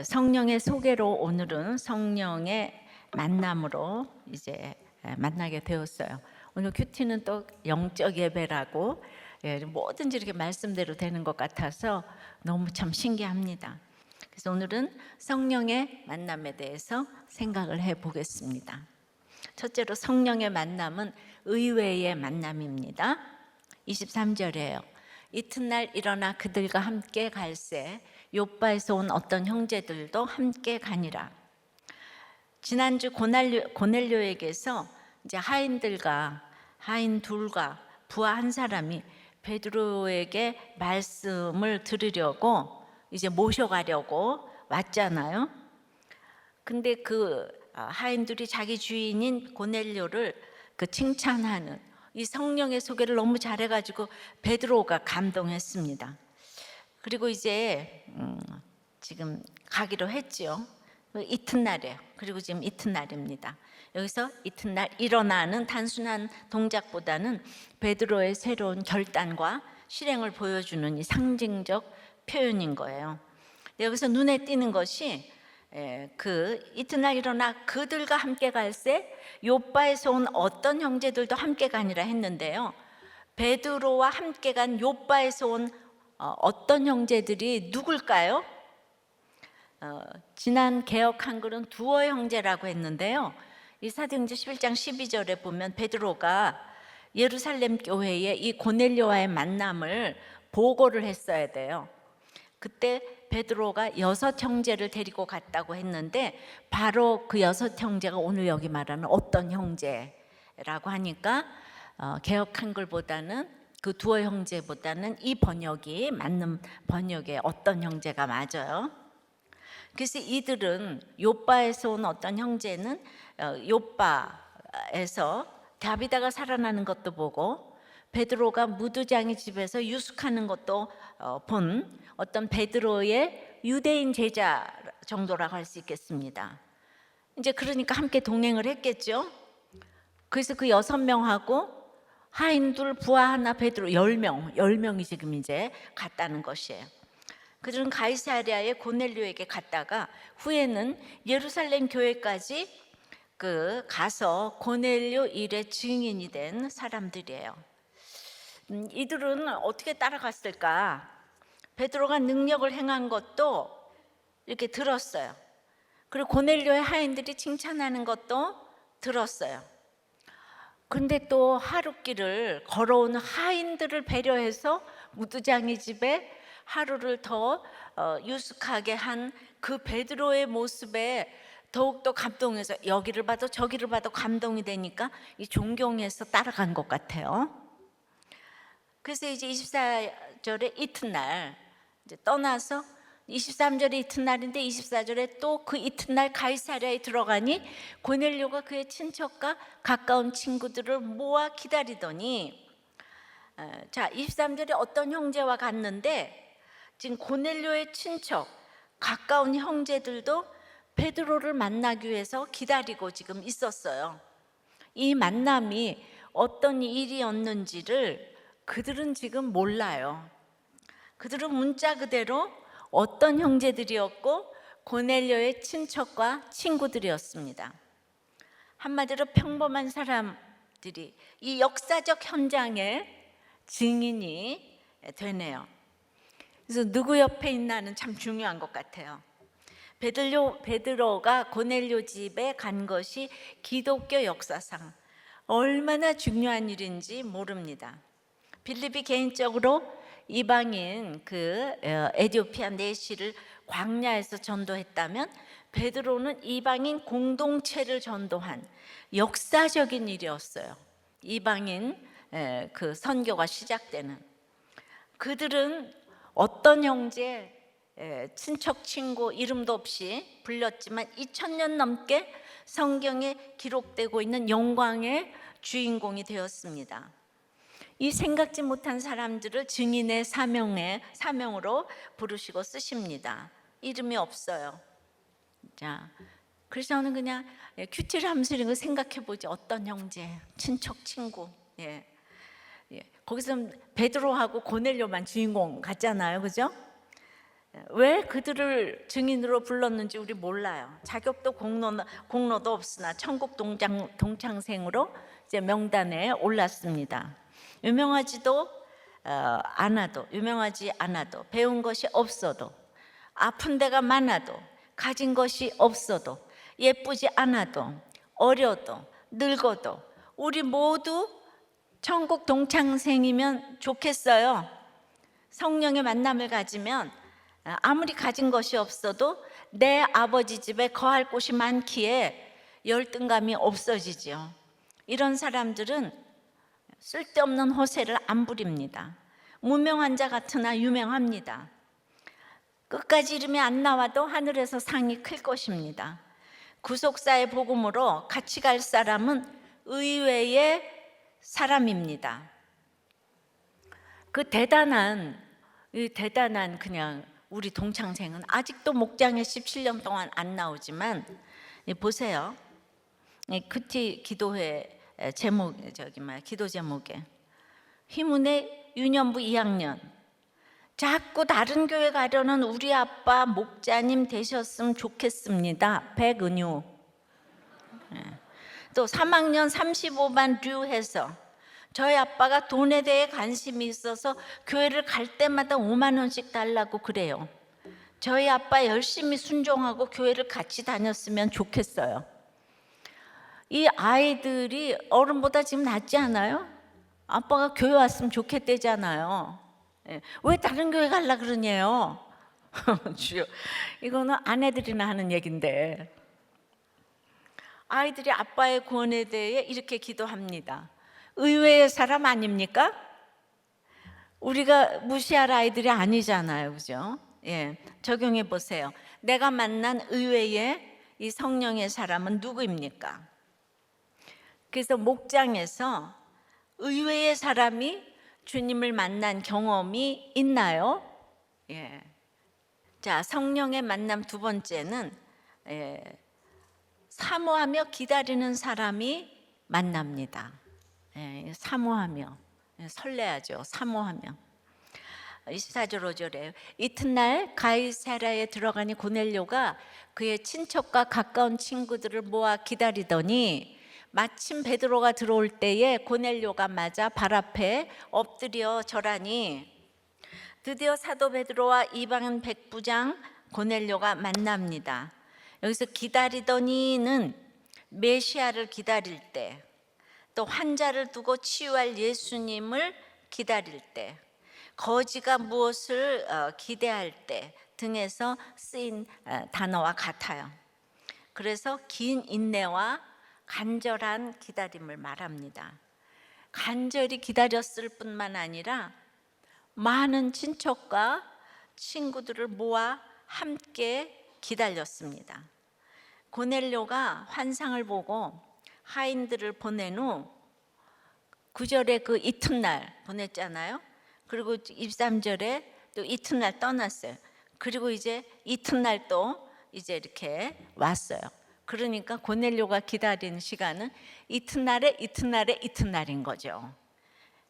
성령의 소개로 오늘은 성령의 만남으로 이제 만나게 되었어요. 오늘 큐티는 또 영적 예배라고 뭐든지 이렇게 말씀대로 되는 것 같아서 너무 참 신기합니다. 그래서 오늘은 성령의 만남에 대해서 생각을 해보겠습니다. 첫째로 성령의 만남은 의외의 만남입니다. 23절이에요. 이튿날 일어나 그들과 함께 갈새 욥바에서 온 어떤 형제들도 함께 가니라. 지난주 고넬료에게서 이제 하인 둘과 부하 한 사람이 베드로에게 말씀을 들으려고 이제 모셔가려고 왔잖아요. 근데 그 하인들이 자기 주인인 고넬료를 칭찬하는 이 성령의 소개를 너무 잘해가지고 베드로가 감동했습니다. 그리고 이제 지금 가기로 했죠. 이튿날이에요. 그리고 지금 이튿날입니다. 여기서 이튿날 일어나는 단순한 동작보다는 베드로의 새로운 결단과 실행을 보여주는 이 상징적 표현인 거예요. 여기서 눈에 띄는 것이 그 이튿날 일어나 그들과 함께 갈새 욥바에서 온 어떤 형제들도 함께 가니라 했는데요. 베드로와 함께 간 욥바에서 온 어떤 형제들이 누굴까요? 지난 개역 한글은 두어 형제라고 했는데요. 이 사도행전 11장 12절에 보면 베드로가 예루살렘 교회에 이 고넬료와의 만남을 보고를 했어야 돼요. 그때 베드로가 6 형제를 데리고 갔다고 했는데 바로 그 6 형제가 오늘 여기 말하는 어떤 형제라고 하니까 개역 한글보다는 그 두어 형제보다는 이 번역이 맞는 번역에 어떤 형제가 맞아요. 그래서 이들은 욥바에서 온 어떤 형제는 욥바에서 다비다가 살아나는 것도 보고 베드로가 무두장의 집에서 유숙하는 것도 본 어떤 베드로의 유대인 제자 정도라고 할 수 있겠습니다. 이제 그러니까 함께 동행을 했겠죠. 그래서 그 6명하고 하인들 부하 하나 베드로 10명이 지금 이제 갔다는 것이에요. 그들은 가이사랴의 고넬료에게 갔다가 후에는 예루살렘 교회까지 가서 고넬료 일의 증인이 된 사람들이에요. 이들은 어떻게 따라갔을까? 베드로가 능력을 행한 것도 이렇게 들었어요. 그리고 고넬료의 하인들이 칭찬하는 것도 들었어요. 그런데 또 하룻길을 걸어오는 하인들을 배려해서 무두장이 집에 하루를 더 유숙하게 한 그 베드로의 모습에 더욱더 감동해서 여기를 봐도 저기를 봐도 감동이 되니까 이 존경해서 따라간 것 같아요. 그래서 이제 24절에 이튿날 이제 떠나서 23절에 이튿날인데 24절에 또 그 이튿날 가이사랴에 들어가니 고넬료가 그의 친척과 가까운 친구들을 모아 기다리더니 자 23절에 어떤 형제와 갔는데 지금 고넬료의 친척 가까운 형제들도 베드로를 만나기 위해서 기다리고 지금 있었어요. 이 만남이 어떤 일이었는지를 그들은 지금 몰라요. 그들은 문자 그대로 어떤 형제들이었고 고넬료의 친척과 친구들이었습니다. 한마디로 평범한 사람들이 이 역사적 현장의 증인이 되네요. 그래서 누구 옆에 있나는 참 중요한 것 같아요. 베드로가 고넬료 집에 간 것이 기독교 역사상 얼마나 중요한 일인지 모릅니다. 빌립이 개인적으로 이방인 에티오피아 내시를 광야에서 전도했다면 베드로는 이방인 공동체를 전도한 역사적인 일이었어요. 이방인 선교가 시작되는. 그들은 어떤 형제, 친척, 친구 이름도 없이 불렸지만 2000년 넘게 성경에 기록되고 있는 영광의 주인공이 되었습니다. 이 생각지 못한 사람들을 증인의 사명으로 부르시고 쓰십니다. 이름이 없어요. 자, 그래서 저는 그냥 큐티를 하면서 이런 거 생각해 보지. 어떤 형제, 친척, 친구. 거기서 베드로하고 고넬료만 주인공 같잖아요, 그죠? 왜 그들을 증인으로 불렀는지 우리 몰라요. 자격도 공로도 없으나 천국 동창생으로 이제 명단에 올랐습니다. 유명하지 않아도 배운 것이 없어도 아픈 데가 많아도 가진 것이 없어도 예쁘지 않아도 어려도 늙어도 우리 모두 천국 동창생이면 좋겠어요. 성령의 만남을 가지면 아무리 가진 것이 없어도 내 아버지 집에 거할 곳이 많기에 열등감이 없어지죠. 이런 사람들은 쓸데없는 호세를 안 부립니다. 무명한 자 같으나 유명합니다. 끝까지 이름이 안 나와도 하늘에서 상이 클 것입니다. 구속사의 복음으로 같이 갈 사람은 의외의 사람입니다. 그 대단한 그냥 우리 동창생은 아직도 목장에 17년 동안 안 나오지만 보세요. 큐티 기도회 기도 제목에 희문의 유년부 2학년 자꾸 다른 교회 가려는 우리 아빠 목자님 되셨으면 좋겠습니다. 백은유. 또 3학년 35반 류해서 저희 아빠가 돈에 대해 관심이 있어서 교회를 갈 때마다 5만 원씩 달라고 그래요. 저희 아빠 열심히 순종하고 교회를 같이 다녔으면 좋겠어요. 이 아이들이 어른보다 지금 낫지 않아요? 아빠가 교회 왔으면 좋겠대잖아요. 왜 다른 교회 가려고 그러냐요? 주여, 이거는 아내들이나 하는 얘긴데 아이들이 아빠의 구원에 대해 이렇게 기도합니다. 의외의 사람 아닙니까? 우리가 무시할 아이들이 아니잖아요, 그죠? 적용해 보세요. 내가 만난 의외의 이 성령의 사람은 누구입니까? 그래서 목장에서 의외의 사람이 주님을 만난 경험이 있나요? 자, 성령의 만남 두 번째는 사모하며 기다리는 사람이 만납니다. 사모하며 설레야죠. 사모하며 24절 5절에 이튿날 가이사랴에 들어가니 고넬료가 그의 친척과 가까운 친구들을 모아 기다리더니 마침 베드로가 들어올 때에 고넬료가 맞아 발 앞에 엎드려 절하니 드디어 사도 베드로와 이방인 백부장 고넬료가 만납니다. 여기서 기다리더니는 메시아를 기다릴 때, 또 환자를 두고 치유할 예수님을 기다릴 때, 거지가 무엇을 기대할 때 등에서 쓰인 단어와 같아요. 그래서 긴 인내와 간절한 기다림을 말합니다. 간절히 기다렸을 뿐만 아니라 많은 친척과 친구들을 모아 함께 기다렸습니다. 고넬료가 환상을 보고 하인들을 보낸 후 9절에 그 이튿날 보냈잖아요. 그리고 23절에 또 이튿날 떠났어요. 그리고 이제 이튿날 또 이제 이렇게 왔어요. 그러니까 고넬료가 기다린 시간은 이튿날인 거죠.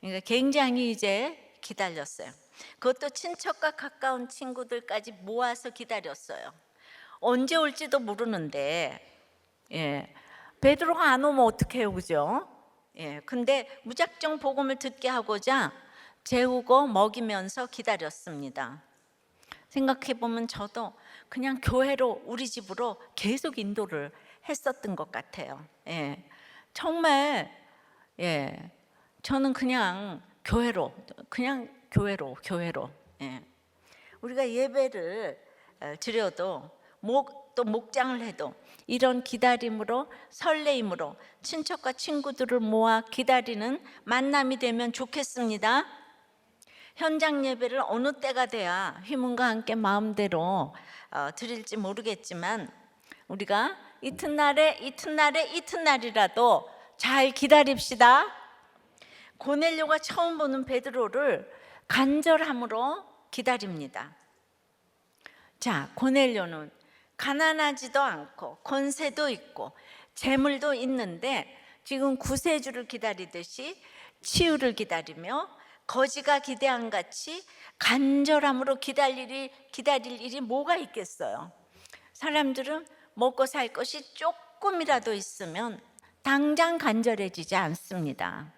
그러니까 굉장히 이제 기다렸어요. 그것도 친척과 가까운 친구들까지 모아서 기다렸어요. 언제 올지도 모르는데, 베드로가 안 오면 어떡해요, 그죠? 근데 무작정 복음을 듣게 하고자 재우고 먹이면서 기다렸습니다. 생각해 보면 저도 그냥 교회로, 우리 집으로 계속 인도를 했었던 것 같아요. 정말 저는 그냥 교회로. 우리가 예배를 드려도 또 목장을 해도 이런 기다림으로, 설레임으로 친척과 친구들을 모아 기다리는 만남이 되면 좋겠습니다. 현장 예배를 어느 때가 돼야 휘문과 함께 마음대로 드릴지 모르겠지만 우리가 이튿날이라도 잘 기다립시다. 고넬료가 처음 보는 베드로를 간절함으로 기다립니다. 자, 고넬료는 가난하지도 않고 권세도 있고 재물도 있는데 지금 구세주를 기다리듯이 치유를 기다리며 거지가 기대한 같이 간절함으로 기다릴 일이 뭐가 있겠어요? 사람들은 먹고 살 것이 조금이라도 있으면 당장 간절해지지 않습니다.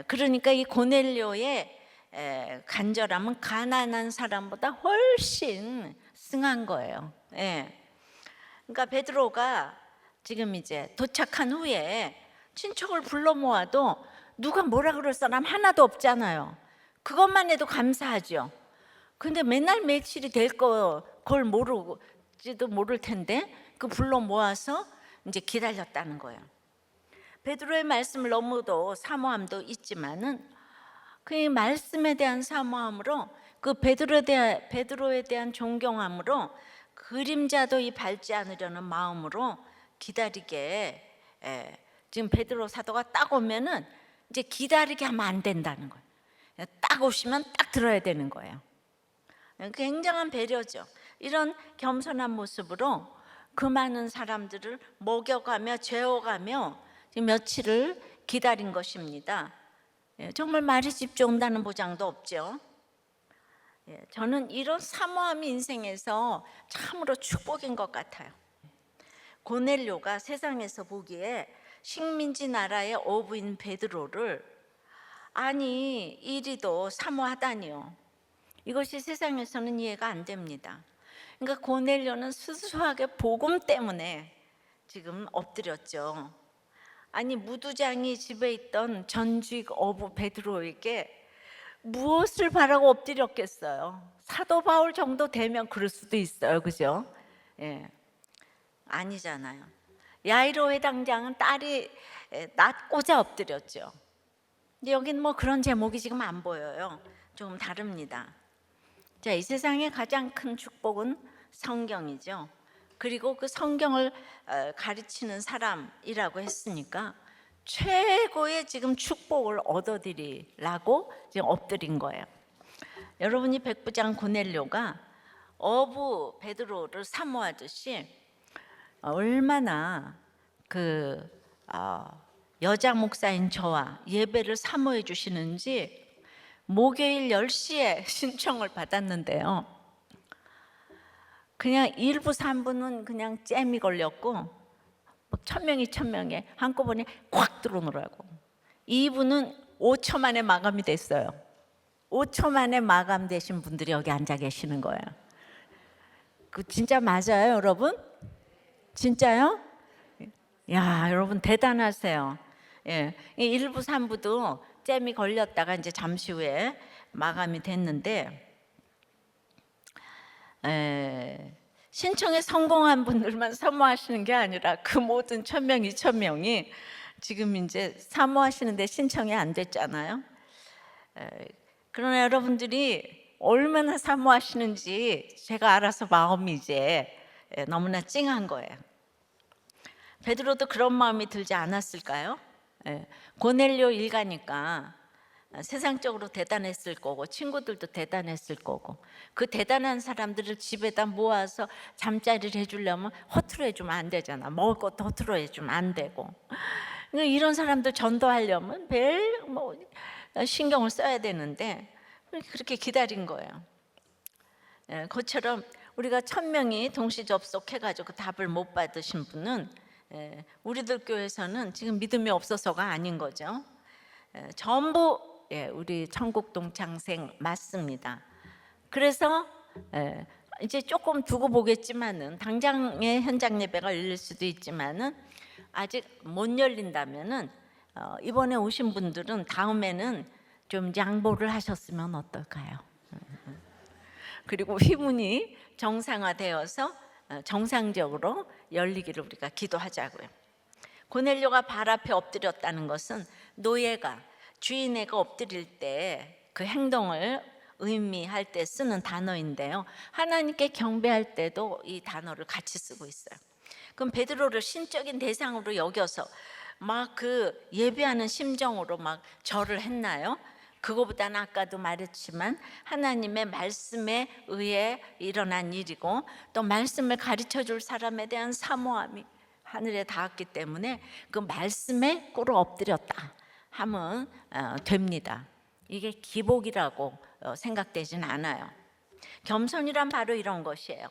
그러니까 이 고넬료의 간절함은 가난한 사람보다 훨씬 승한 거예요. 그러니까 베드로가 지금 이제 도착한 후에 친척을 불러 모아도 누가 뭐라 그럴 사람 하나도 없잖아요. 그것만 해도 감사하죠. 근데 맨날 며칠이 될 그걸 모르지도 모를 텐데 그 불러 모아서 이제 기다렸다는 거예요. 베드로의 말씀을 너무도 사모함도 있지만은 그 말씀에 대한 사모함으로 그 베드로에 대한 존경함으로 그림자도 밟지 않으려는 마음으로 기다리게 지금 베드로 사도가 딱 오면은 이제 기다리게 하면 안 된다는 거예요. 딱 오시면 딱 들어야 되는 거예요. 굉장한 배려죠. 이런 겸손한 모습으로 그 많은 사람들을 먹여가며 재워가며 며칠을 기다린 것입니다. 정말 말이 집중 온다는 보장도 없죠. 저는 이런 사모함이 인생에서 참으로 축복인 것 같아요. 고넬료가 세상에서 보기에 식민지 나라의 어부인 베드로를 아니 이리도 사모하다니요. 이것이 세상에서는 이해가 안 됩니다. 그러니까 고넬료는 수수하게 복음 때문에 지금 엎드렸죠. 아니 무두장이 집에 있던 전직 어부 베드로에게 무엇을 바라고 엎드렸겠어요? 사도 바울 정도 되면 그럴 수도 있어요, 그죠? 아니잖아요. 야이로 회당장은 딸이 낳고자 엎드렸죠. 근데 여긴 뭐 그런 제목이 지금 안 보여요. 조금 다릅니다. 자, 이 세상의 가장 큰 축복은 성경이죠. 그리고 그 성경을 가르치는 사람이라고 했으니까 최고의 지금 축복을 얻어드리라고 지금 엎드린 거예요. 여러분이 백부장 고넬료가 어부 베드로를 사모하듯이 얼마나 그 여자 목사인 저와 예배를 사모해 주시는지 목요일 10시에 신청을 받았는데요. 그냥 1부 3부는 그냥 잼이 걸렸고 1000명에 한꺼번에 콱 들어오느라고. 2부는 5초 만에 마감이 됐어요. 5초 만에 마감되신 분들이 여기 앉아 계시는 거예요. 그 진짜 맞아요, 여러분? 진짜요? 야, 여러분 대단하세요. 1부 3부도 잼이 걸렸다가 이제 잠시 후에 마감이 됐는데 신청에 성공한 분들만 사모하시는 게 아니라 그 모든 1000명, 2000명이 지금 이제 사모하시는데 신청이 안 됐잖아요. 그러나 여러분들이 얼마나 사모하시는지 제가 알아서 마음이 이제 너무나 찡한 거예요. 베드로도 그런 마음이 들지 않았을까요? 고넬료 일가니까 세상적으로 대단했을 거고 친구들도 대단했을 거고 그 대단한 사람들을 집에다 모아서 잠자리를 해주려면 허투루 해주면 안 되잖아. 먹을 것도 허투루 해주면 안 되고 이런 사람들 전도하려면 매일 뭐 신경을 써야 되는데 그렇게 기다린 거예요. 그처럼 우리가 1000명이 동시 접속해가지고 답을 못 받으신 분은 우리들 교회에서는 지금 믿음이 없어서가 아닌 거죠. 전부 우리 천국 동창생 맞습니다. 그래서 이제 조금 두고 보겠지만은 당장의 현장 예배가 열릴 수도 있지만은 아직 못 열린다면은 이번에 오신 분들은 다음에는 좀 양보를 하셨으면 어떨까요? 그리고 휘문이 정상화되어서 정상적으로 열리기를 우리가 기도하자고요. 고넬료가 발 앞에 엎드렸다는 것은 노예가 주인에게 엎드릴 때 그 행동을 의미할 때 쓰는 단어인데요. 하나님께 경배할 때도 이 단어를 같이 쓰고 있어요. 그럼 베드로를 신적인 대상으로 여겨서 막 그 예배하는 심정으로 막 절을 했나요? 그거보다는 아까도 말했지만 하나님의 말씀에 의해 일어난 일이고 또 말씀을 가르쳐 줄 사람에 대한 사모함이 하늘에 닿았기 때문에 그 말씀에 꿇어 엎드렸다 하면 됩니다. 이게 기복이라고 생각되진 않아요. 겸손이란 바로 이런 것이에요.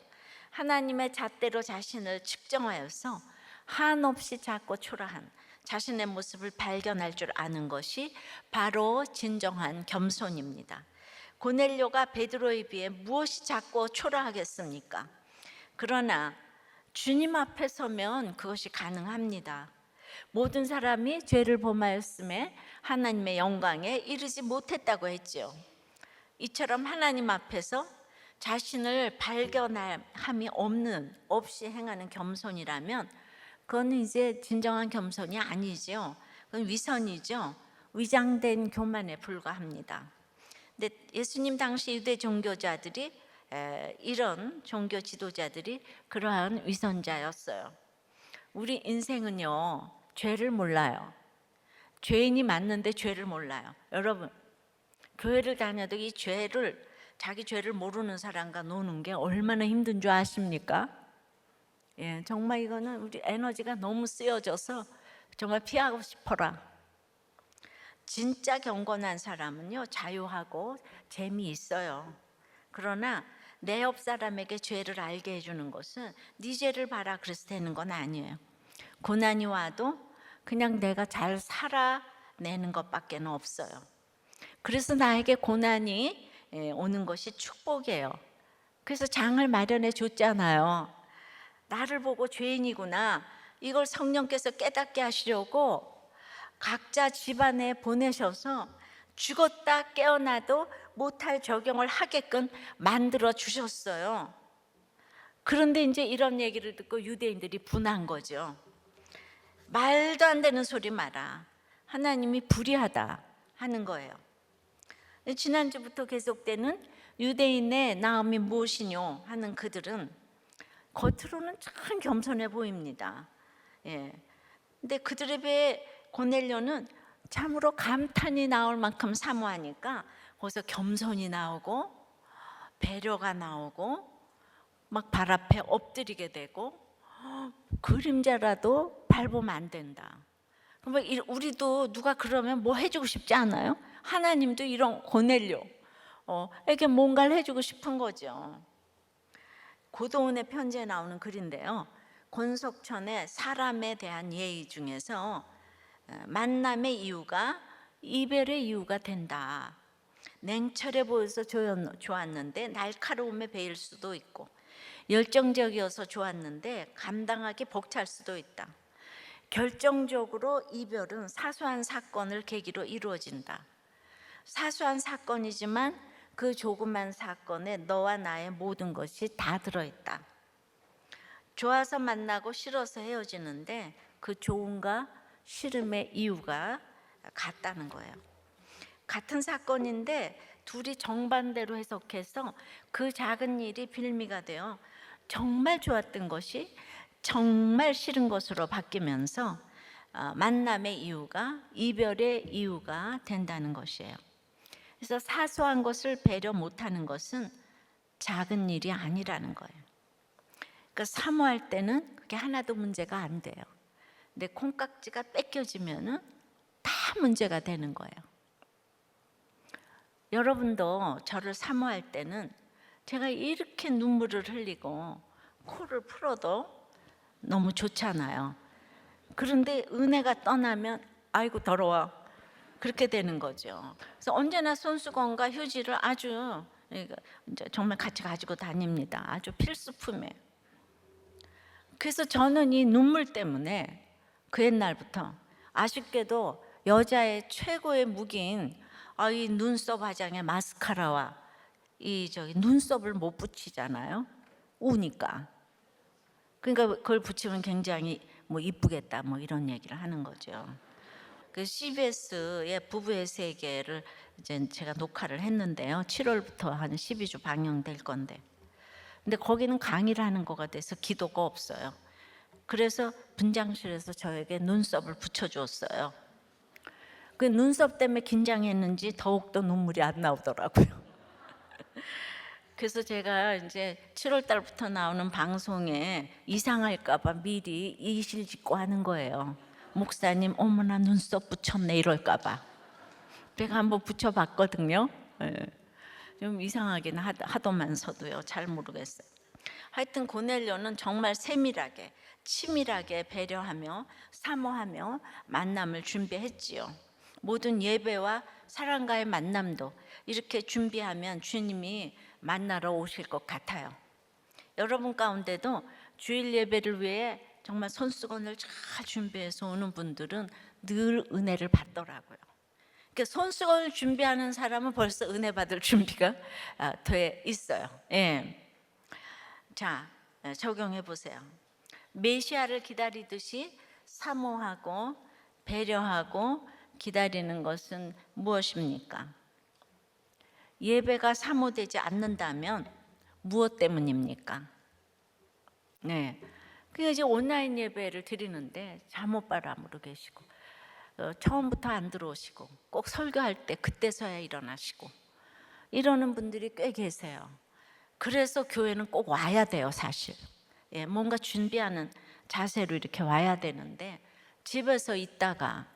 하나님의 잣대로 자신을 측정하여서 한없이 작고 초라한 자신의 모습을 발견할 줄 아는 것이 바로 진정한 겸손입니다. 고넬료가 베드로에 비해 무엇이 작고 초라하겠습니까? 그러나 주님 앞에 서면 그것이 가능합니다. 모든 사람이 죄를 범하였음에 하나님의 영광에 이르지 못했다고 했죠. 이처럼 하나님 앞에서 자신을 발견함이 없이 행하는 겸손이라면 그거는 이제 진정한 겸손이 아니죠. 그건 위선이죠. 위장된 교만에 불과합니다. 근데 예수님 당시 유대 종교자들이 이런 종교 지도자들이 그러한 위선자였어요. 우리 인생은요, 죄를 몰라요. 죄인이 맞는데 죄를 몰라요. 여러분, 교회를 다녀도 이 자기 죄를 모르는 사람과 노는 게 얼마나 힘든 줄 아십니까? 예, 정말 이거는 우리 에너지가 너무 쓰여져서 정말 피하고 싶어라. 진짜 경건한 사람은요, 자유하고 재미있어요. 그러나 내 옆 사람에게 죄를 알게 해주는 것은 네 죄를 봐라 그래서 되는 건 아니에요. 고난이 와도 그냥 내가 잘 살아내는 것밖에 없어요. 그래서 나에게 고난이 오는 것이 축복이에요. 그래서 장을 마련해 줬잖아요. 나를 보고 죄인이구나, 이걸 성령께서 깨닫게 하시려고 각자 집안에 보내셔서 죽었다 깨어나도 못할 적용을 하게끔 만들어 주셨어요. 그런데 이제 이런 얘기를 듣고 유대인들이 분한 거죠. 말도 안 되는 소리 마라, 하나님이 불의하다 하는 거예요. 지난주부터 계속되는 유대인의 나음이 무엇이뇨 하는 그들은 겉으로는 참 겸손해 보입니다. 예. 근데 그들에 비해 고넬료는 참으로 감탄이 나올 만큼 사모하니까 거기서 겸손이 나오고 배려가 나오고 막 발 앞에 엎드리게 되고 그림자라도 밟으면 안 된다. 그러면 우리도 누가 그러면 뭐 해주고 싶지 않아요? 하나님도 이런 고넬료에게 뭔가를 해주고 싶은 거죠. 고도운의 편지에 나오는 글인데요, 권석천의 사람에 대한 예의 중에서 만남의 이유가 이별의 이유가 된다. 냉철해 보여서 좋았는데 날카로움에 배일 수도 있고, 열정적이어서 좋았는데 감당하기 벅찰 수도 있다. 결정적으로 이별은 사소한 사건을 계기로 이루어진다. 사소한 사건이지만 그 조그만 사건에 너와 나의 모든 것이 다 들어있다. 좋아서 만나고 싫어서 헤어지는데 그 좋음과 싫음의 이유가 같다는 거예요. 같은 사건인데 둘이 정반대로 해석해서 그 작은 일이 빌미가 되어 정말 좋았던 것이 정말 싫은 것으로 바뀌면서 만남의 이유가 이별의 이유가 된다는 것이에요. 그래서 사소한 것을 배려 못하는 것은 작은 일이 아니라는 거예요. 그러니까 사모할 때는 그게 하나도 문제가 안 돼요. 근데 콩깍지가 뺏겨지면은 다 문제가 되는 거예요. 여러분도 저를 사모할 때는 제가 이렇게 눈물을 흘리고 코를 풀어도 너무 좋잖아요. 그런데 은혜가 떠나면 아이고 더러워, 그렇게 되는 거죠. 그래서 언제나 손수건과 휴지를 아주 정말 같이 가지고 다닙니다. 아주 필수품이에요. 그래서 저는 이 눈물 때문에 그 옛날부터 아쉽게도 여자의 최고의 무기인 이 눈썹 화장의 마스카라와 눈썹을 못 붙이잖아요. 우니까. 그러니까 그걸 붙이면 굉장히 이쁘겠다 이런 얘기를 하는 거죠. 그 CBS의 부부의 세계를 이제 제가 녹화를 했는데요. 7월부터 한 12주 방영될 건데, 근데 거기는 강의를 하는 거가 돼서 기도가 없어요. 그래서 분장실에서 저에게 눈썹을 붙여주었어요. 그 눈썹 때문에 긴장했는지 더욱더 눈물이 안 나오더라고요. 그래서 제가 이제 7월 달부터 나오는 방송에 이상할까봐 미리 이실 짓고 하는 거예요. 목사님, 어머나 눈썹 붙였네 이럴까봐. 제가 한번 붙여봤거든요. 예. 좀 이상하긴 하더만서도요. 잘 모르겠어요. 하여튼 고넬료는 정말 세밀하게 치밀하게 배려하며 사모하며 만남을 준비했지요. 모든 예배와 사람과의 만남도 이렇게 준비하면 주님이 만나러 오실 것 같아요. 여러분 가운데도 주일 예배를 위해 정말 손수건을 잘 준비해서 오는 분들은 늘 은혜를 받더라고요. 그러니까 손수건을 준비하는 사람은 벌써 은혜 받을 준비가 돼 있어요. 예. 자, 적용해 보세요. 메시아를 기다리듯이 사모하고 배려하고 기다리는 것은 무엇입니까? 예배가 사모되지 않는다면 무엇 때문입니까? 네, 그냥 이제 온라인 예배를 드리는데 잠옷바람으로 계시고 처음부터 안 들어오시고 꼭 설교할 때 그때서야 일어나시고 이러는 분들이 꽤 계세요. 그래서 교회는 꼭 와야 돼요, 사실. 예, 뭔가 준비하는 자세로 이렇게 와야 되는데 집에서 있다가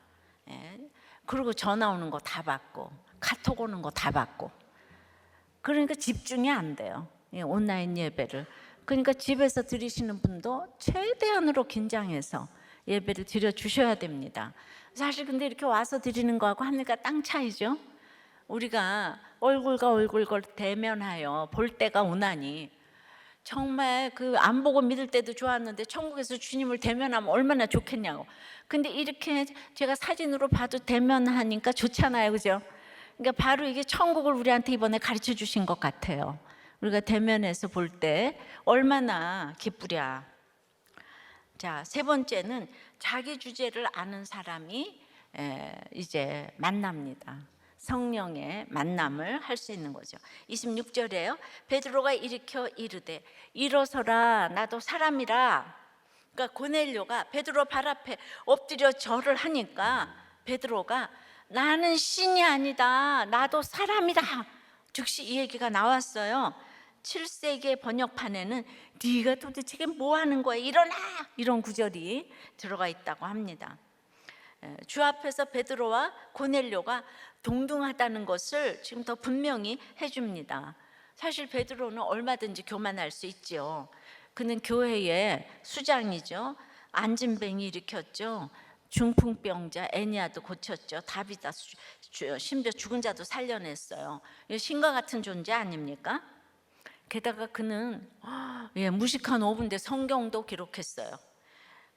그리고 전화 오는 거 다 받고 카톡 오는 거 다 받고 그러니까 집중이 안 돼요. 온라인 예배를. 그러니까 집에서 드리시는 분도 최대한으로 긴장해서 예배를 드려 주셔야 됩니다. 사실 근데 이렇게 와서 드리는 거하고 하늘과 땅 차이죠. 우리가 얼굴과 얼굴 대면하여 볼 때가 오나니 정말 그 안 보고 믿을 때도 좋았는데 천국에서 주님을 대면하면 얼마나 좋겠냐고. 근데 이렇게 제가 사진으로 봐도 대면하니까 좋잖아요, 그죠? 그러니까 바로 이게 천국을 우리한테 이번에 가르쳐 주신 것 같아요. 우리가 대면해서 볼 때 얼마나 기쁘랴. 자, 세 번째는 자기 주제를 아는 사람이 이제 만납니다. 성령의 만남을 할 수 있는 거죠. 26절에요. 베드로가 일으켜 이르되 일어서라, 나도 사람이라. 그러니까 고넬료가 베드로 발 앞에 엎드려 절을 하니까 베드로가 나는 신이 아니다, 나도 사람이다. 즉시 이 얘기가 나왔어요. 7세기 번역판에는 네가 도대체 뭐 하는 거야, 일어나, 이런 구절이 들어가 있다고 합니다. 주 앞에서 베드로와 고넬료가 동등하다는 것을 지금 더 분명히 해줍니다. 사실 베드로는 얼마든지 교만할 수 있죠. 그는 교회의 수장이죠. 안진뱅이 일으켰죠. 중풍병자 애니아도 고쳤죠. 다비다 심지어 죽은 자도 살려냈어요. 신과 같은 존재 아닙니까? 게다가 그는 무식한 어부인데 성경도 기록했어요.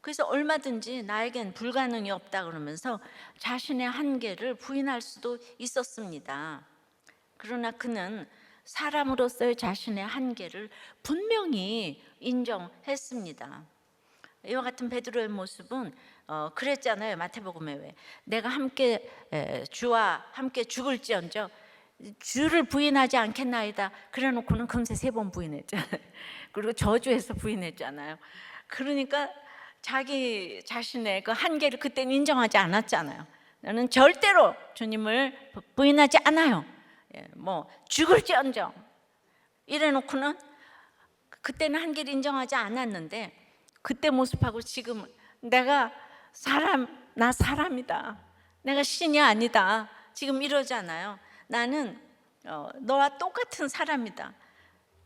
그래서 얼마든지 나에겐 불가능이 없다 그러면서 자신의 한계를 부인할 수도 있었습니다. 그러나 그는 사람으로서의 자신의 한계를 분명히 인정했습니다. 이와 같은 베드로의 모습은 그랬잖아요. 마태복음에 왜 내가 주와 함께 죽을지언정 주를 부인하지 않겠나이다 그래놓고는 금세 3번 부인했잖아요. 그리고 저주해서 부인했잖아요. 그러니까 자기 자신의 그 한계를 그때는 인정하지 않았잖아요. 나는 절대로 주님을 부인하지 않아요. 뭐 죽을지언정 이래놓고는 그때는 한계를 인정하지 않았는데 그때 모습하고 지금 나 사람이다, 내가 신이 아니다, 지금 이러잖아요. 나는 너와 똑같은 사람이다.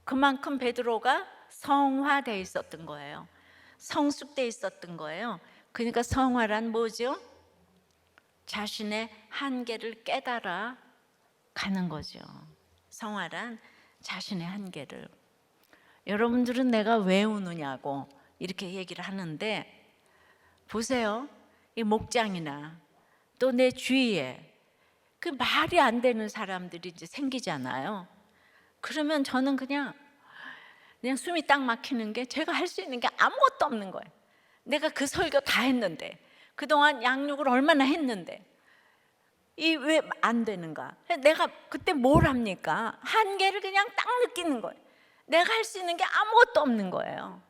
그만큼 베드로가 성화되어 있었던 거예요. 성숙되어 있었던 거예요. 그러니까 성화란 뭐죠? 자신의 한계를 깨달아 가는 거죠. 성화란 자신의 한계를. 여러분들은 내가 왜 우느냐고 이렇게 얘기를 하는데 보세요. 이 목장이나 또 내 주위에 그 말이 안 되는 사람들이 이제 생기잖아요. 그러면 저는 그냥 숨이 딱 막히는 게 제가 할 수 있는 게 아무것도 없는 거예요. 내가 그 설교 다 했는데 그동안 양육을 얼마나 했는데 이 왜 안 되는가? 내가 그때 뭘 합니까? 한계를 그냥 딱 느끼는 거예요. 내가 할 수 있는 게 아무것도 없는 거예요.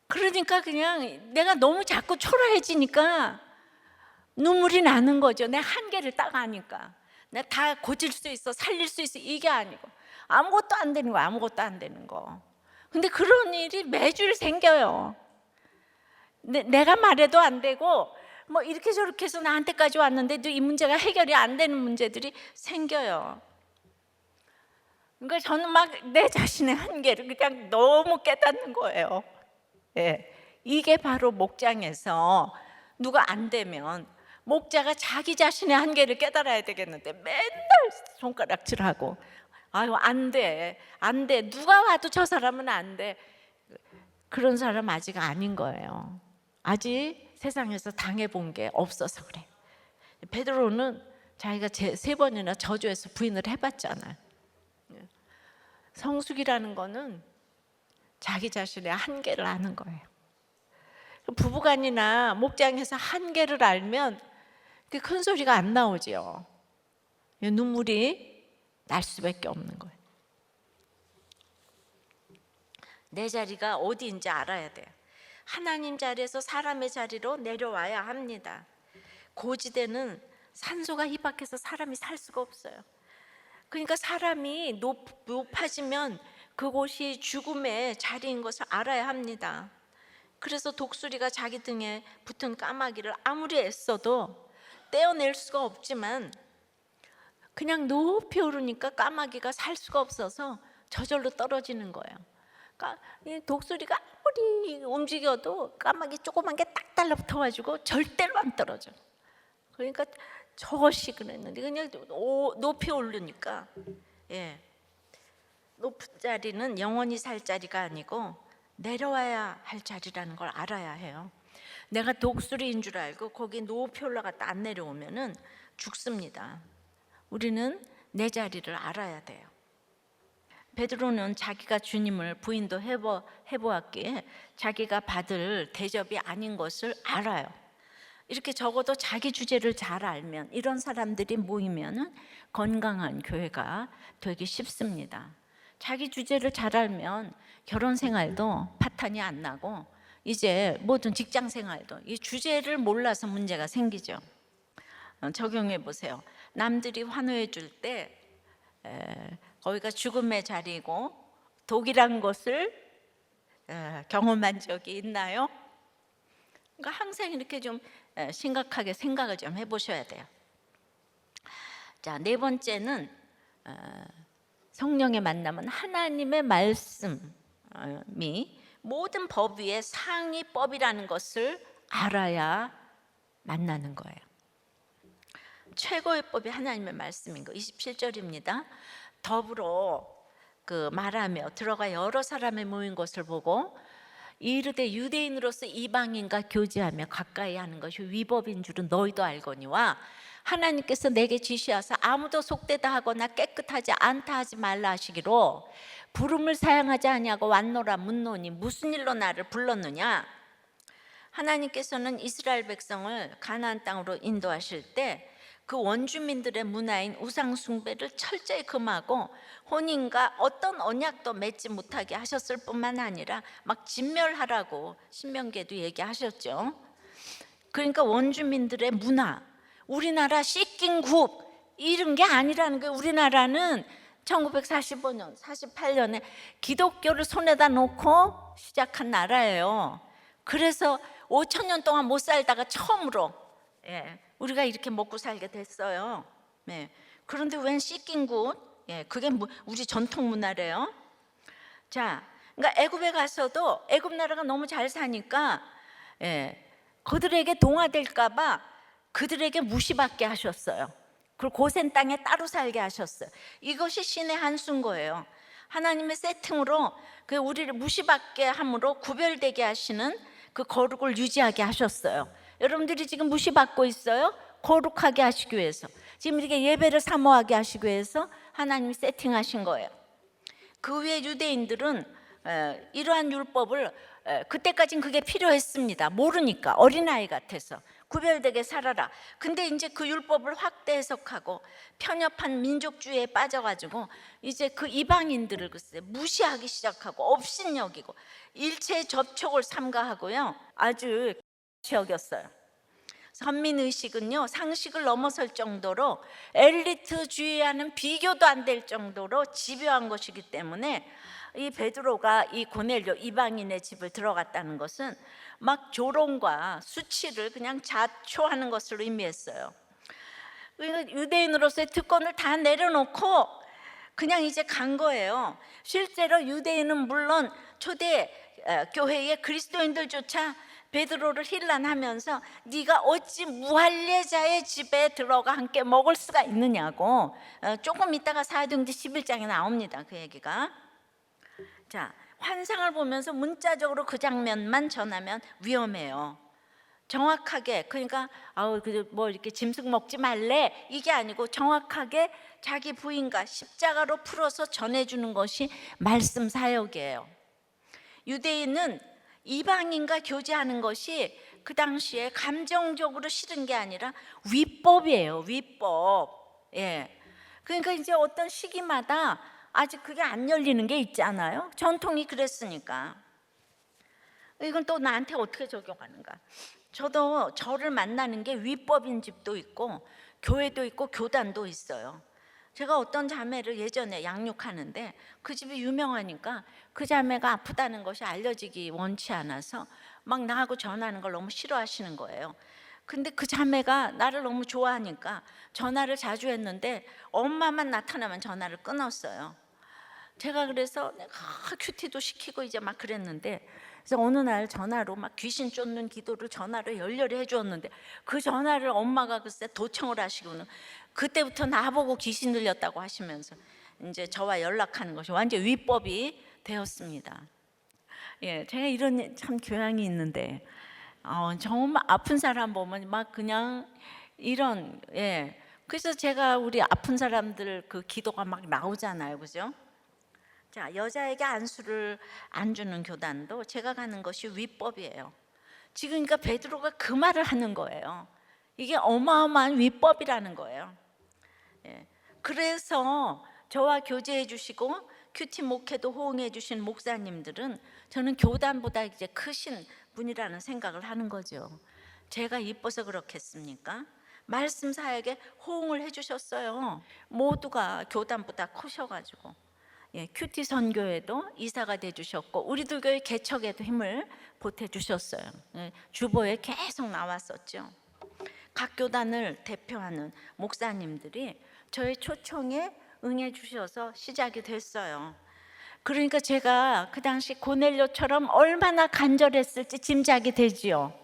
그러니까 그냥 내가 너무 자꾸 초라해지니까 눈물이 나는 거죠. 내 한계를 딱 아니까. 내가 다 고칠 수 있어, 살릴 수 있어, 이게 아니고 아무것도 안 되는 거야. 아무것도 안 되는 거. 근데 그런 일이 매주일 생겨요. 내가 말해도 안 되고 뭐 이렇게 저렇게 해서 나한테까지 왔는데도 이 문제가 해결이 안 되는 문제들이 생겨요. 그러니까 저는 막 내 자신의 한계를 그냥 너무 깨닫는 거예요. 예. 이게 바로 목장에서 누가 안 되면 목자가 자기 자신의 한계를 깨달아야 되겠는데 맨날 손가락질하고 아유 안 돼, 안 돼, 누가 와도 저 사람은 안 돼. 그런 사람 아직 아닌 거예요. 아직 세상에서 당해본 게 없어서 그래. 베드로는 자기가 3번이나 저주해서 부인을 해봤잖아요. 성숙이라는 거는 자기 자신의 한계를 아는 거예요. 부부간이나 목장에서 한계를 알면 큰 소리가 안 나오지요. 눈물이 날 수밖에 없는 거예요. 내 자리가 어디인지 알아야 돼요. 하나님 자리에서 사람의 자리로 내려와야 합니다. 고지대는 산소가 희박해서 사람이 살 수가 없어요. 그러니까 사람이 높아지면 그곳이 죽음의 자리인 것을 알아야 합니다. 그래서 독수리가 자기 등에 붙은 까마귀를 아무리 애써도 떼어낼 수가 없지만 그냥 높이 오르니까 까마귀가 살 수가 없어서 저절로 떨어지는 거예요. 독수리가 아무리 움직여도 까마귀 조그만 게 딱 달라붙어가지고 절대로 안 떨어져. 그러니까 저것이 그랬는데 그냥 높이 오르니까 높은 자리는 영원히 살 자리가 아니고 내려와야 할 자리라는 걸 알아야 해요. 내가 독수리인 줄 알고 거기 높이 올라갔다 안 내려오면은 죽습니다. 우리는 내 자리를 알아야 돼요. 베드로는 자기가 주님을 부인도 해보았기에 자기가 받을 대접이 아닌 것을 알아요. 이렇게 적어도 자기 주제를 잘 알면 이런 사람들이 모이면 건강한 교회가 되기 쉽습니다. 자기 주제를 잘 알면 결혼 생활도 파탄이 안 나고 이제 모든 직장 생활도 이 주제를 몰라서 문제가 생기죠. 적용해 보세요. 남들이 환호해 줄 때 거기가 죽음의 자리고 독이란 것을 경험한 적이 있나요? 그러니까 항상 이렇게 좀 심각하게 생각을 좀 해보셔야 돼요. 자, 4번째는 성령의 만남은 하나님의 말씀이 모든 법 위에 상위법이라는 것을 알아야 만나는 거예요. 최고의 법이 하나님의 말씀인 거. 27절입니다. 더불어 말하며 들어가 여러 사람이 모인 것을 보고 이르되 유대인으로서 이방인과 교제하며 가까이 하는 것이 위법인 줄은 너희도 알거니와 하나님께서 내게 지시하사 아무도 속되다 하거나 깨끗하지 않다 하지 말라 하시기로 부름을 사양하지 아니하고 왔노라 묻노니 무슨 일로 나를 불렀느냐. 하나님께서는 이스라엘 백성을 가나안 땅으로 인도하실 때 그 원주민들의 문화인 우상 숭배를 철저히 금하고 혼인과 어떤 언약도 맺지 못하게 하셨을 뿐만 아니라 막 진멸하라고 신명기에도 얘기하셨죠. 그러니까 원주민들의 문화, 우리나라 씻긴굽 이런 게 아니라는 거예요. 우리나라는 1945년, 48년에 기독교를 손에다 놓고 시작한 나라예요. 그래서 5,000년 동안 못 살다가 처음으로 우리가 이렇게 먹고 살게 됐어요. 그런데 웬 씻긴 굿? 그게 우리 전통 문화래요. 자, 그러니까 애굽에 가서도 애굽 나라가 너무 잘 사니까 그들에게 동화될까봐 그들에게 무시받게 하셨어요. 그리고 고센 땅에 따로 살게 하셨어요. 이것이 신의 한 수인 거예요. 하나님의 세팅으로 우리를 무시받게 함으로 구별되게 하시는 그 거룩을 유지하게 하셨어요. 여러분들이 지금 무시받고 있어요. 거룩하게 하시기 위해서, 지금 이렇게 예배를 사모하게 하시기 위해서 하나님이 세팅하신 거예요. 그 후에 유대인들은 이러한 율법을 그때까지는 그게 필요했습니다. 모르니까 어린아이 같아서 구별되게 살아라. 근데 이제 그 율법을 확대 해석하고 편협한 민족주의에 빠져가지고 이제 그 이방인들을 글쎄 무시하기 시작하고 업신여기고 일체의 접촉을 삼가하고요. 아주 여겼어요. 선민의식은요 상식을 넘어설 정도로 엘리트주의와는 비교도 안 될 정도로 집요한 것이기 때문에 이 베드로가 이 고넬료 이방인의 집을 들어갔다는 것은 막 조롱과 수치를 그냥 자초하는 것을 의미했어요. 그러니까 유대인으로서의 특권을 다 내려놓고 그냥 이제 간 거예요. 실제로 유대인은 물론 초대 교회의 그리스도인들조차 베드로를 힐난하면서 네가 어찌 무할례자의 집에 들어가 함께 먹을 수가 있느냐고. 조금 있다가 사도행전 11장에 나옵니다, 그 얘기가. 자, 환상을 보면서 문자적으로 그 장면만 전하면 위험해요. 정확하게, 그러니까 뭐 이렇게 짐승 먹지 말래 이게 아니고 정확하게 자기 부인과 십자가로 풀어서 전해주는 것이 말씀 사역이에요. 유대인은 이방인과 교제하는 것이 그 당시에 감정적으로 싫은 게 아니라 위법이에요. 위법. 예. 그러니까 이제 어떤 시기마다 아직 그게 안 열리는 게 있잖아요. 전통이 그랬으니까. 이건 또 나한테 어떻게 적용하는가? 저도 저를 만나는 게 위법인 집도 있고 교회도 있고 교단도 있어요. 제가 어떤 자매를 예전에 양육하는데 그 집이 유명하니까 그 자매가 아프다는 것이 알려지기 원치 않아서 막 나하고 전화하는 걸 너무 싫어하시는 거예요. 근데 그 자매가 나를 너무 좋아하니까 전화를 자주 했는데 엄마만 나타나면 전화를 끊었어요. 제가 그래서 큐티도 시키고 이제 막 그랬는데, 그래서 어느 날 전화로 막 귀신 쫓는 기도를 전화로 열렬히 해주었는데 그 전화를 엄마가 글쎄 도청을 하시고는 그때부터 나보고 귀신 들렸다고 하시면서 이제 저와 연락하는 것이 완전 위법이 되었습니다. 예, 제가 이런 참 교양이 있는데 정말 아픈 사람 보면 막 그냥 이런, 예, 그래서 제가 우리 아픈 사람들 그 기도가 막 나오잖아요, 그죠? 자, 여자에게 안수를 안 주는 교단도 제가 가는 것이 위법이에요. 지금 그러니까 베드로가 그 말을 하는 거예요. 이게 어마어마한 위법이라는 거예요. 예. 그래서 저와 교제해 주시고 큐티 목회도 호응해 주신 목사님들은 저는 교단보다 이제 크신 분이라는 생각을 하는 거죠. 제가 이뻐서 그렇겠습니까? 말씀 사역에 호응을 해 주셨어요. 모두가 교단보다 크셔가지고. 예, 큐티 선교에도 이사가 되주셨고 우리들 교회 개척에도 힘을 보태주셨어요. 예, 주보에 계속 나왔었죠. 각 교단을 대표하는 목사님들이 저의 초청에 응해 주셔서 시작이 됐어요. 그러니까 제가 그 당시 고넬료처럼 얼마나 간절했을지 짐작이 되지요.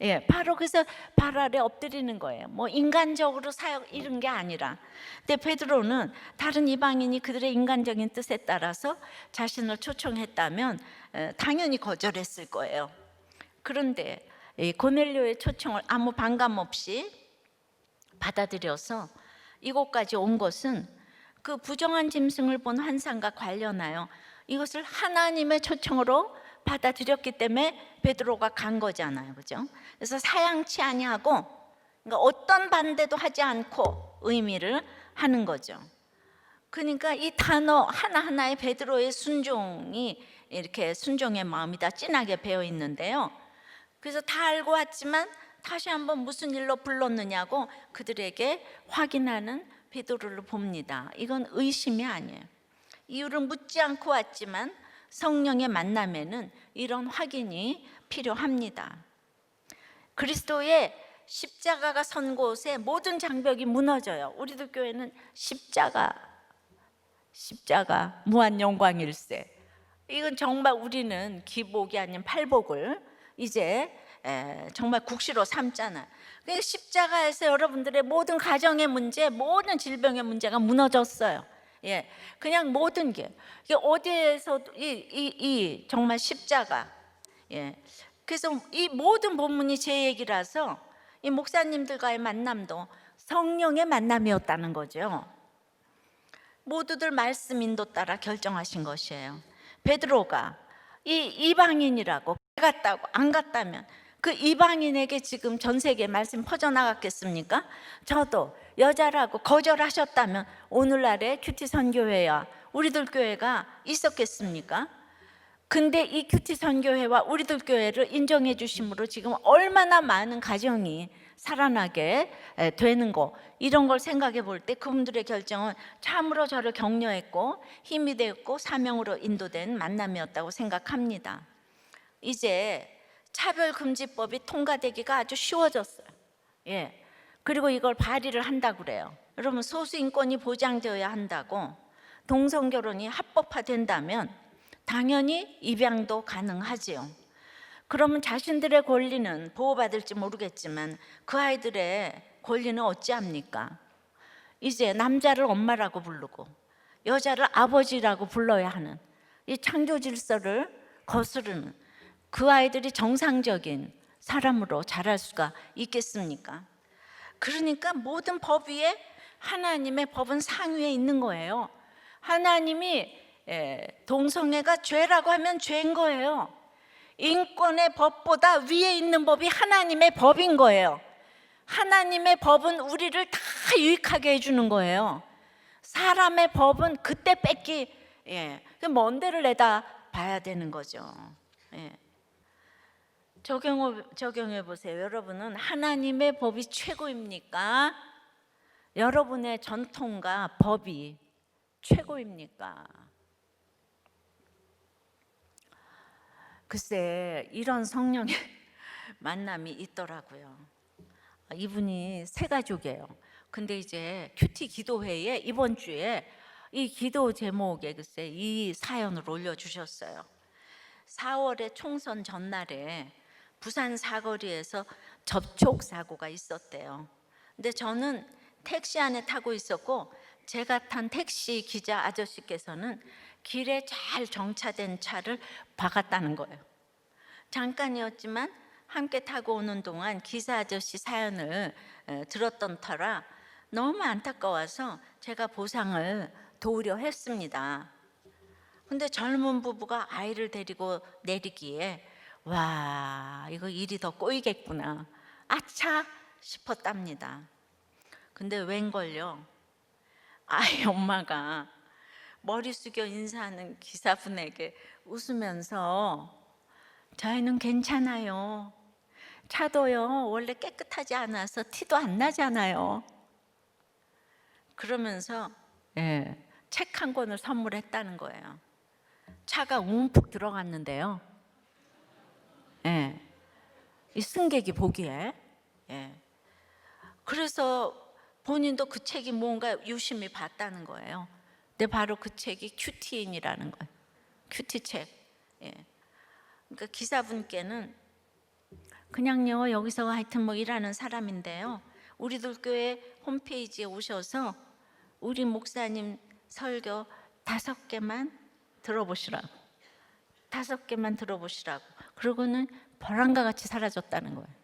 예, 바로 그래서 발 아래 엎드리는 거예요. 뭐 인간적으로 사역 이런 게 아니라. 근데 베드로는 다른 이방인이 그들의 인간적인 뜻에 따라서 자신을 초청했다면 당연히 거절했을 거예요. 그런데 이 고넬료의 초청을 아무 반감 없이 받아들여서 이곳까지 온 것은 그 부정한 짐승을 본 환상과 관련하여 이것을 하나님의 초청으로 받아들였기 때문에 베드로가 간 거잖아요, 그죠? 그래서 사양치 아니하고, 그러니까 어떤 반대도 하지 않고 의미를 하는 거죠. 그러니까 이 단어 하나하나에 베드로의 순종이 이렇게 순종의 마음이 다 진하게 배어 있는데요. 그래서 다 알고 왔지만 다시 한번 무슨 일로 불렀느냐고 그들에게 확인하는 베드로를 봅니다. 이건 의심이 아니에요. 이유를 묻지 않고 왔지만 성령의 만남에는 이런 확인이 필요합니다. 그리스도의 십자가가 선 곳에 모든 장벽이 무너져요. 우리들 교회는 십자가 무한 영광일세. 이건 정말 우리는 기복이 아닌 팔복을 이제 정말 국시로 삼잖아요. 그러니까 십자가에서 여러분들의 모든 가정의 문제, 모든 질병의 문제가 무너졌어요. 예, 그냥 모든 게 이게 어디에서도 이 정말 십자가. 예, 그래서 이 모든 본문이 제 얘기라서 이 목사님들과의 만남도 성령의 만남이었다는 거죠. 모두들 말씀 인도 따라 결정하신 것이에요. 베드로가 이 이방인이라고 갔다고 안 갔다면 그 이방인에게 지금 전 세계에 말씀 퍼져나갔겠습니까? 저도 여자라고 거절하셨다면 오늘날의 큐티 선교회와 우리들 교회가 있었겠습니까? 근데 이 큐티 선교회와 우리들 교회를 인정해 주심으로 지금 얼마나 많은 가정이 살아나게 되는 거, 이런 걸 생각해 볼 때 그분들의 결정은 참으로 저를 격려했고 힘이 되었고 사명으로 인도된 만남이었다고 생각합니다. 이제 차별금지법이 통과되기가 아주 쉬워졌어요. 예. 그리고 이걸 발의를 한다고 그래요. 여러분, 소수인권이 보장되어야 한다고, 동성결혼이 합법화된다면 당연히 입양도 가능하지요. 그러면 자신들의 권리는 보호받을지 모르겠지만 그 아이들의 권리는 어찌합니까? 이제 남자를 엄마라고 부르고 여자를 아버지라고 불러야 하는 이 창조 질서를 거스르는 그 아이들이 정상적인 사람으로 자랄 수가 있겠습니까? 그러니까 모든 법 위에 하나님의 법은 상위에 있는 거예요. 하나님이 동성애가 죄라고 하면 죄인 거예요. 인권의 법보다 위에 있는 법이 하나님의 법인 거예요. 하나님의 법은 우리를 다 유익하게 해주는 거예요. 사람의 법은 그때 뺏기, 먼 데를 내다 봐야 되는 거죠. 적용해 보세요. 여러분은 하나님의 법이 최고입니까? 여러분의 전통과 법이 최고입니까? 글쎄, 이런 성령의 만남이 있더라고요. 이분이 세 가족이에요. 근데 이제 큐티 기도회에 이번 주에 이 기도 제목에 글쎄 이 사연을 올려주셨어요. 4월에 총선 전날에 부산 사거리에서 접촉 사고가 있었대요. 근데 저는 택시 안에 타고 있었고 제가 탄 택시 기자 아저씨께서는 길에 잘 정차된 차를 박았다는 거예요. 잠깐이었지만 함께 타고 오는 동안 기사 아저씨 사연을 들었던 터라 너무 안타까워서 제가 보상을 도우려 했습니다. 근데 젊은 부부가 아이를 데리고 내리기에 와, 이거 일이 더 꼬이겠구나, 아차 싶었답니다. 근데 웬걸요, 아이 엄마가 머리 숙여 인사하는 기사분에게 웃으면서 저희는 괜찮아요, 차도요 원래 깨끗하지 않아서 티도 안 나잖아요, 그러면서 책 한 권을 선물했다는 거예요. 차가 움푹 들어갔는데요, 이 승객이 보기에. 그래서 본인도 그 책이 뭔가 유심히 봤다는 거예요. 근데 바로 그 책이 큐티인이라는 거예요. 큐티 책. 그러니까 기사분께는 그냥요 여기서 하여튼 뭐 일하는 사람인데요, 우리들 교회 홈페이지에 오셔서 우리 목사님 설교 5개만 들어보시라고, 5개만 들어보시라고. 그러고는 벼랑과 같이 사라졌다는 거예요.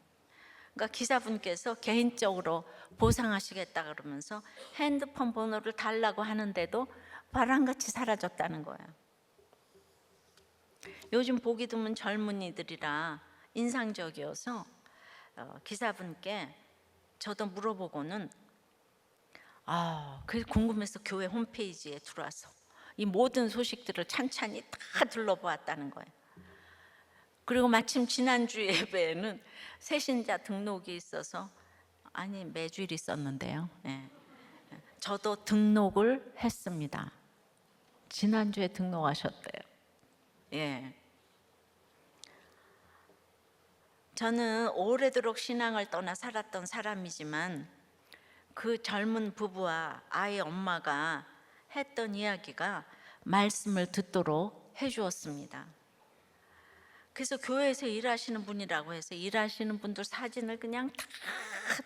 그러니까 기사분께서 개인적으로 보상하시겠다 그러면서 핸드폰 번호를 달라고 하는데도 벼랑같이 사라졌다는 거예요. 요즘 보기 드문 젊은이들이라 인상적이어서 기사분께 저도 물어보고는 그게 궁금해서 교회 홈페이지에 들어와서 이 모든 소식들을 찬찬히 다 둘러보았다는 거예요. 그리고 마침 지난주 예배에는 새신자 등록이 있어서, 아니 매주일 있었는데요, 저도 등록을 했습니다. 지난주에 등록하셨대요. 저는 오래도록 신앙을 떠나 살았던 사람이지만 그 젊은 부부와 아이 엄마가 했던 이야기가 말씀을 듣도록 해주었습니다. 그래서 교회에서 일하시는 분이라고 해서 일하시는 분들 사진을 그냥 다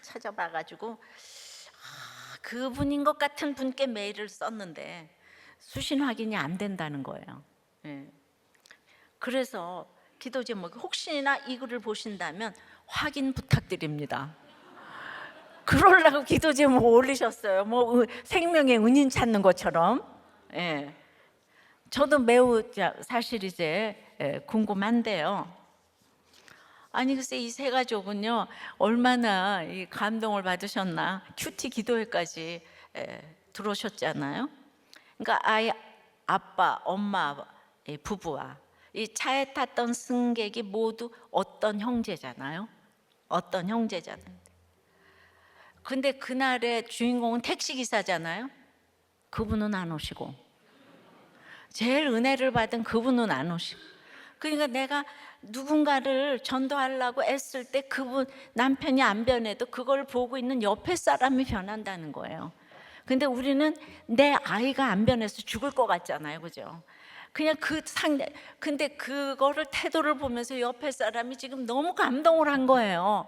찾아봐가지고 그분인 것 같은 분께 메일을 썼는데 수신 확인이 안 된다는 거예요. 그래서 기도 제목이 혹시나 이 글을 보신다면 확인 부탁드립니다. 그러려고 기도 제목 올리셨어요. 뭐 생명의 은인 찾는 것처럼. 저도 매우 사실 이제 궁금한데요. 아니 글쎄 이 세 가족은요 얼마나 이 감동을 받으셨나. 큐티 기도회까지 들어오셨잖아요. 그러니까 아이 아빠 엄마 부부와 이 차에 탔던 승객이 모두 어떤 형제잖아요. 어떤 형제잖아요. 근데 그날의 주인공은 택시기사잖아요. 그분은 안 오시고, 제일 은혜를 받은 그분은 안 오시고. 그러니까 내가 누군가를 전도하려고 애쓸 때 그분 남편이 안 변해도 그걸 보고 있는 옆에 사람이 변한다는 거예요. 근데 우리는 내 아이가 안 변해서 죽을 것 같잖아요, 그죠? 그냥 근데 그거를 태도를 보면서 옆에 사람이 지금 너무 감동을 한 거예요.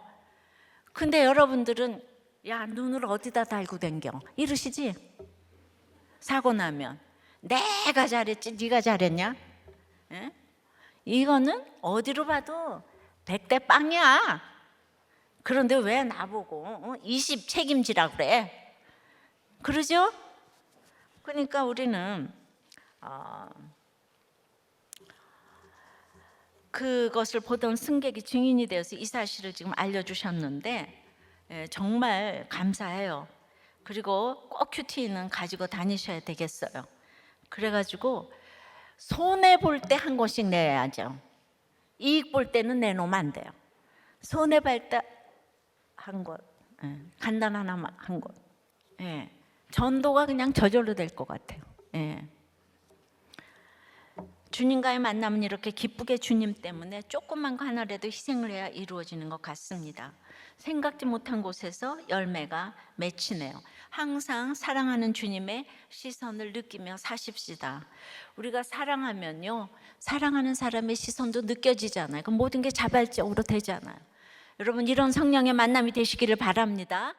근데 여러분들은 야, 눈을 어디다 달고 댕겨 이러시지? 사고 나면 내가 잘했지 네가 잘했냐? 에? 이거는 어디로 봐도 100대 빵이야. 그런데 왜 나보고 20 책임지라 그래? 그러죠? 그러니까 우리는 그것을 보던 승객이 증인이 되어서 이 사실을 지금 알려주셨는데 정말 감사해요. 그리고 꼭 큐티는 가지고 다니셔야 되겠어요. 그래가지고 손해 볼 때 한 권씩 내야죠. 이익 볼 때는 내놓으면 안 돼요. 손해 볼 때 한 권, 간단 하나만 한 권. 전도가 그냥 저절로 될 것 같아요. 주님과의 만남은 이렇게 기쁘게 주님 때문에 조그만 거 하나라도 희생을 해야 이루어지는 것 같습니다. 생각지 못한 곳에서 열매가 맺히네요. 항상 사랑하는 주님의 시선을 느끼며 사십시다. 우리가 사랑하면요, 사랑하는 사람의 시선도 느껴지잖아요. 그럼 모든 게 자발적으로 되잖아요. 여러분, 이런 성령의 만남이 되시기를 바랍니다.